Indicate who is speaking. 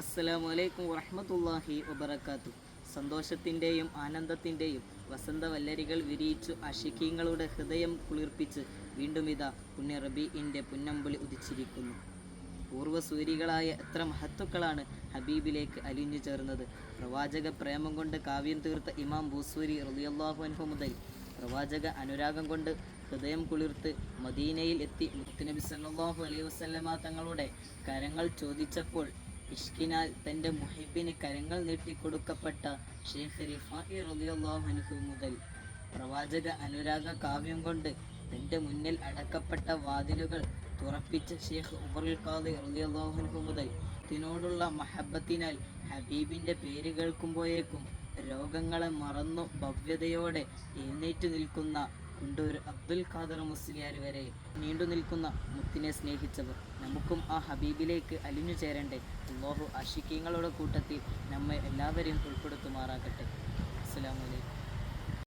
Speaker 1: അസ്സലാമു അലൈക്കും വറഹ്മത്തുള്ളാഹി വബറകാതുഹു. സന്തോഷത്തിൻ്റെയും ആനന്ദത്തിൻ്റെയും വസന്തവല്ലരികൾ വിരിയിച്ചു ആശിഖീങ്ങളുടെ ഹൃദയം കുളിർപ്പിച്ച് വീണ്ടും ഇതാ പുണ്യ റബീഇൻ്റെ പുന്നമ്പുളി ഉദിച്ചിരിക്കുന്നു. പൂർവ്വസൂരികളായ എത്ര മഹത്തുക്കളാണ് ഹബീബിലേക്ക് അലിഞ്ഞു ചേർന്നത്. പ്രവാചക പ്രേമം കൊണ്ട് കാവ്യം തീർത്ത ഇമാം ബൂസൂരി റളിയല്ലാഹു അൻഹു മുതൽ പ്രവാചക അനുരാഗം കൊണ്ട് ഹൃദയം കുളിർത്ത് മദീനയിൽ എത്തി മുത്തുനബി സല്ലല്ലാഹു അലൈഹി വസല്ലമ തങ്ങളുടെ കരങ്ങൾ ചോദിച്ചപ്പോൾ ഇഷ്കിനാൽ തൻ്റെ മുഹിബിന് കരങ്ങൾ നീട്ടിക്കൊടുക്കപ്പെട്ട ഷെയ്ഖ് റിഫാഇ റളിയല്ലാഹു അൻഹു മുതൽ പ്രവാചക അനുരാഗ കാവ്യം കൊണ്ട് തൻ്റെ മുന്നിൽ അടക്കപ്പെട്ട വാതിലുകൾ തുറപ്പിച്ച ഷെയ്ഖ് ഉമറുൽ ഖാദി റളിയല്ലാഹു അൻഹു മുതൽ ഇതിനോടുള്ള മഹബത്തിനാൽ ഹബീബിൻ്റെ പേര് കേൾക്കുമ്പോഴേക്കും രോഗങ്ങളെ മറന്നു ഭവ്യതയോടെ എഴുന്നേറ്റ് നിൽക്കുന്ന കുണ്ടൂർ അബ്ദുൽ ഖാദർ മുസ്ലിയാർ വരെ നീണ്ടു നിൽക്കുന്ന മുത്തിനെ സ്നേഹിച്ചവർ. നമുക്കും ആ ഹബീബിലേക്ക് അലിഞ്ഞു ചേരണ്ടേ. അല്ലാഹു ആശിഖീങ്ങളുടെ കൂട്ടത്തിൽ നമ്മെ എല്ലാവരെയും ഉൾപ്പെടുത്തുമാറാകട്ടെ. അസ്സലാമു അലൈക്കും.